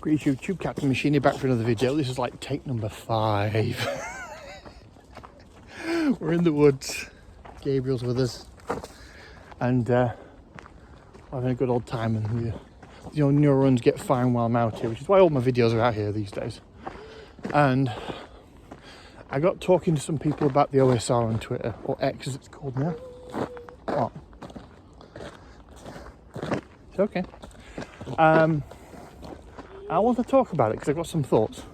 Greetings YouTube, Captain Machine here, back for another video. This is like take number 5. We're in the woods, Gabriel's with us, and we're having a good old time, and neurons get fine while I'm out here, which is why all my videos are out here these days. And I got talking to some people about the OSR on Twitter, or X as it's called now. What? It's okay. I want to talk about it because I've got some thoughts.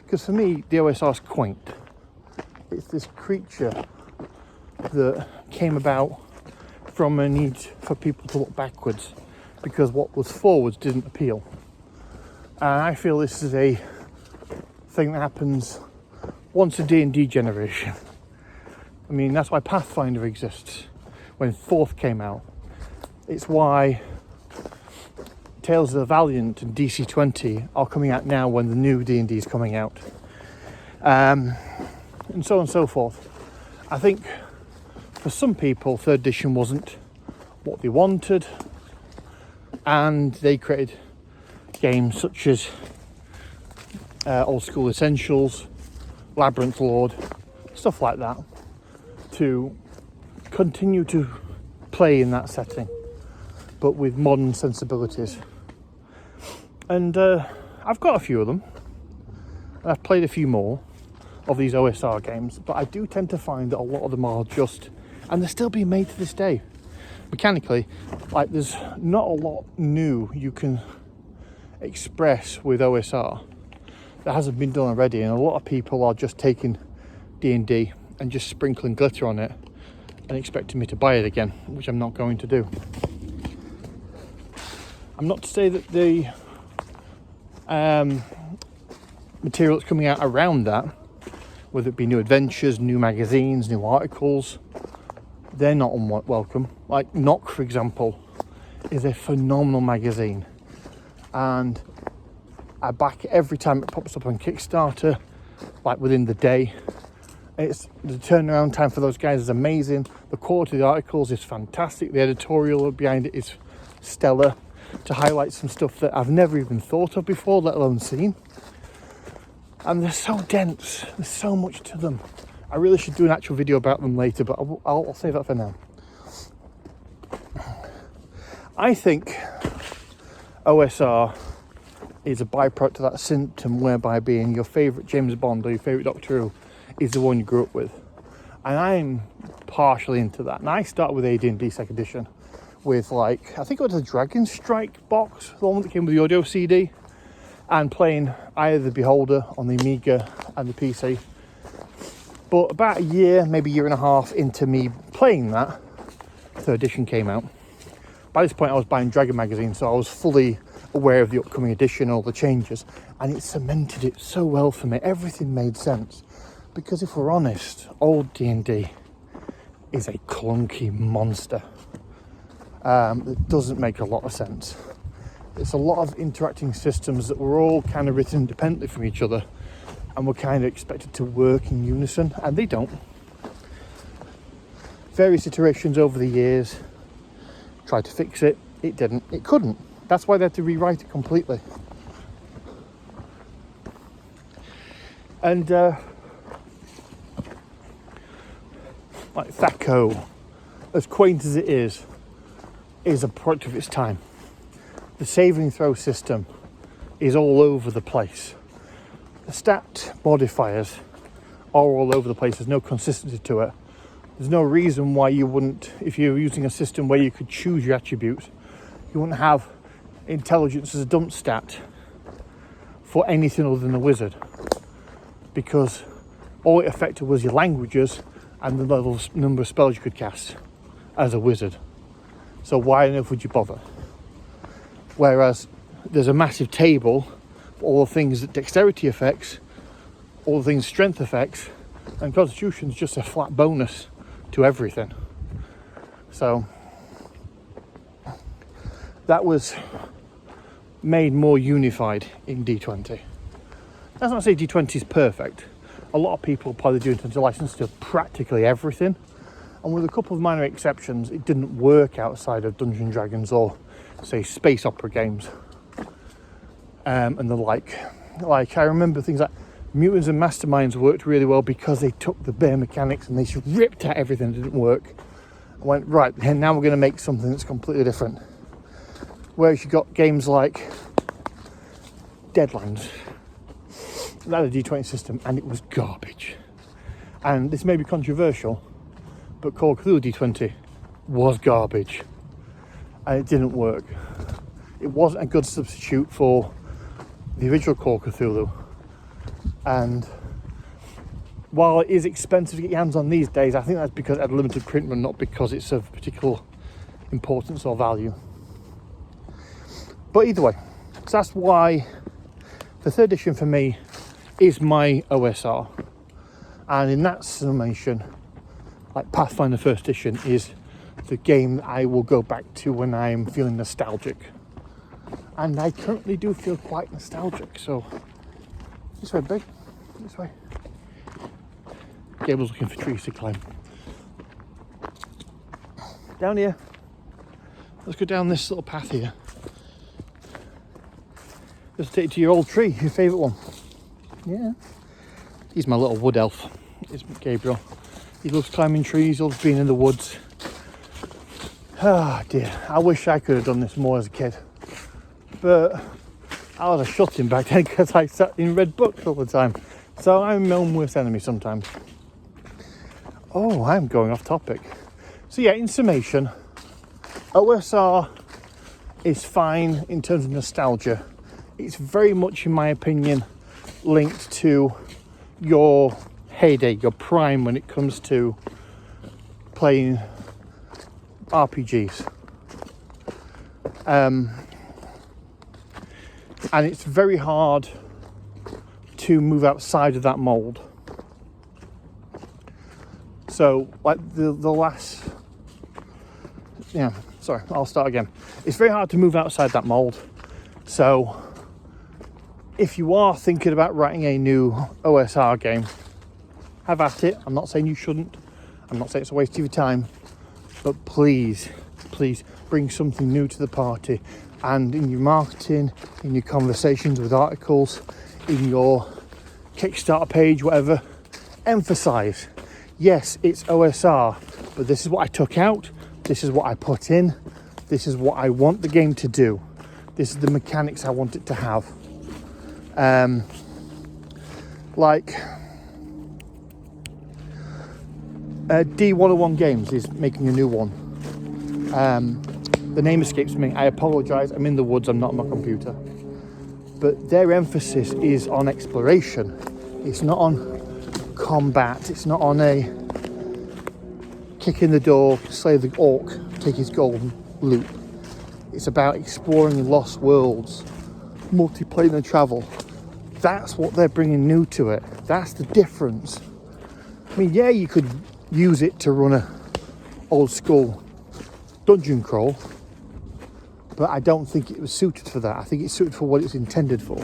Because for me, the OSR is quaint. It's this creature that came about from a need for people to look backwards because what was forwards didn't appeal. And I feel this is a thing that happens once a D&D generation. I mean, that's why Pathfinder exists when 4th came out. It's why Tales of the Valiant and DC20 are coming out now when the new D&D is coming out. And so on and so forth. I think for some people 3rd edition wasn't what they wanted, and they created games such as Old School Essentials, Labyrinth Lord, stuff like that, to continue to play in that setting, but with modern sensibilities. And I've got a few of them. I've played a few more of these OSR games, but I do tend to find that a lot of them are just, and they're still being made to this day. Mechanically, like there's not a lot new you can express with OSR that hasn't been done already, and a lot of people are just taking D&D and just sprinkling glitter on it and expecting me to buy it again, which I'm not going to do. I'm not to say that the material that's coming out around that, whether it be new adventures, new magazines, new articles, they're not unwelcome. Like Knock, for example, is a phenomenal magazine, and I back it every time it pops up on Kickstarter, like within the day. It's the turnaround time for those guys is amazing. The quality of the articles is fantastic. The editorial behind it is stellar, to highlight some stuff that I've never even thought of before, let alone seen. And they're so dense, there's so much to them. I really should do an actual video about them later, but I'll save that for now. I think OSR is a byproduct of that symptom whereby being your favourite James Bond or your favourite Doctor Who is the one you grew up with. And I'm partially into that. And I started with AD&D 2nd edition with, like, I think it was a Dragon Strike box, the one that came with the audio CD, and playing Eye of the Beholder on the Amiga and the PC. But about a year, maybe a year and a half into me playing that, 3rd edition came out. By this point I was buying Dragon magazine, so I was fully aware of the upcoming edition, all the changes, and it cemented it so well for me. Everything made sense, because if we're honest, old D&D is a clunky monster. It doesn't make a lot of sense. It's a lot of interacting systems that were all kind of written independently from each other, and were kind of expected to work in unison, and they don't. Various iterations over the years tried to fix it. It didn't. It couldn't. That's why they had to rewrite it completely. And like Thaco, as quaint as it is a product of its time. The saving throw system is all over the place. The stat modifiers are all over the place. There's no consistency to it. There's no reason why you wouldn't, if you're using a system where you could choose your attributes, you wouldn't have intelligence as a dump stat for anything other than a wizard, because all it affected was your languages and the number of spells you could cast as a wizard. So why on earth would you bother? Whereas there's a massive table for all the things that dexterity affects, all the things strength affects, and constitution's just a flat bonus to everything. So that was made more unified in D20. That's not to say D20 is perfect. A lot of people apply the D20 license to practically everything, and with a couple of minor exceptions, it didn't work outside of Dungeons & Dragons or, say, space opera games. and the like. Like, I remember things like Mutants and Masterminds worked really well because they took the bare mechanics and they just ripped out everything that didn't work. I went, right, now we're going to make something that's completely different. Whereas you got games like Deadlands, that had a D20 system, and it was garbage. And this may be controversial, but Call of Cthulhu D20 was garbage, and it didn't work. It wasn't a good substitute for the original Call of Cthulhu. And while it is expensive to get your hands on these days, I think that's because it had a limited print run, not because it's of particular importance or value. But either way, so that's why the third edition for me is my OSR. And in that summation, like Pathfinder first edition is the game that I will go back to when I'm feeling nostalgic. And I currently do feel quite nostalgic, so this way, big, this way. Gable's looking for trees to climb. Down here. Let's go down this little path here. Just take you to your old tree, your favourite one. Yeah. He's my little wood elf. It's Gabriel. He loves climbing trees, he loves being in the woods. Ah dear, I wish I could have done this more as a kid. But I was a shut-in back then because I sat in read books all the time. So I'm my own worst enemy sometimes. Oh, I'm going off topic. So yeah, in summation, OSR is fine in terms of nostalgia. It's very much, in my opinion, linked to your heyday, your prime when it comes to playing RPGs. And it's very hard to move outside of that mold. So, like the last... Yeah, sorry, I'll start again. It's very hard to move outside that mold. So, if you are thinking about writing a new OSR game, have at it. I'm not saying you shouldn't. I'm not saying it's a waste of your time. But please, please bring something new to the party. And in your marketing, in your conversations with articles, in your Kickstarter page, whatever, emphasize, yes, it's OSR, but this is what I took out, this is what I put in, this is what I want the game to do, this is the mechanics I want it to have. Like D101 Games is making a new one. The name escapes me, I apologise, I'm in the woods, I'm not on my computer. But their emphasis is on exploration. It's not on combat, it's not on a kick in the door, slay the orc, take his golden loot. It's about exploring lost worlds, multiplayer and travel. That's what they're bringing new to it. That's the difference. I mean, yeah, you could use it to run a old school dungeon crawl, but I don't think it was suited for that. I think it's suited for what it's intended for.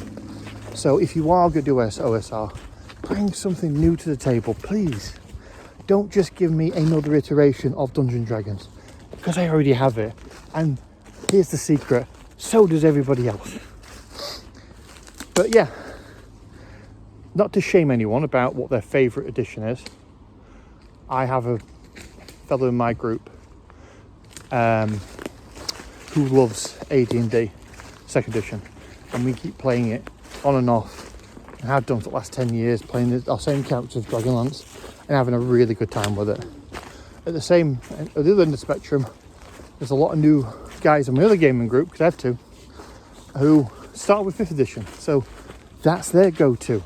So if you are going to do OSR, bring something new to the table, please. Don't just give me another iteration of Dungeons & Dragons, because I already have it. And here's the secret, so does everybody else. But yeah, not to shame anyone about what their favourite edition is. I have a fellow in my group who loves AD&D 2nd edition, and we keep playing it on and off, and have done for the last 10 years, playing our same characters, Dragonlance, and having a really good time with it. At the other end of the spectrum, there's a lot of new guys in my other gaming group, because I have two, who start with 5th edition, so that's their go-to.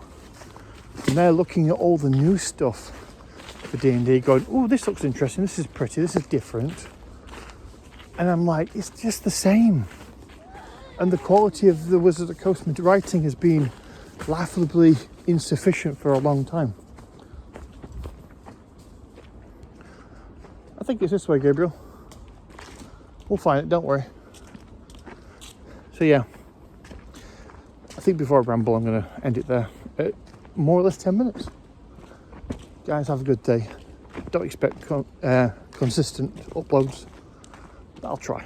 And they're looking at all the new stuff for D&D, going, oh, this looks interesting, this is pretty, this is different. And I'm like, it's just the same. And the quality of the Wizard of the Coast writing has been laughably insufficient for a long time. I think it's this way, Gabriel. We'll find it, don't worry. So yeah, I think before I ramble, I'm going to end it there at more or less 10 minutes. Guys, have a good day. Don't expect consistent uploads. I'll try.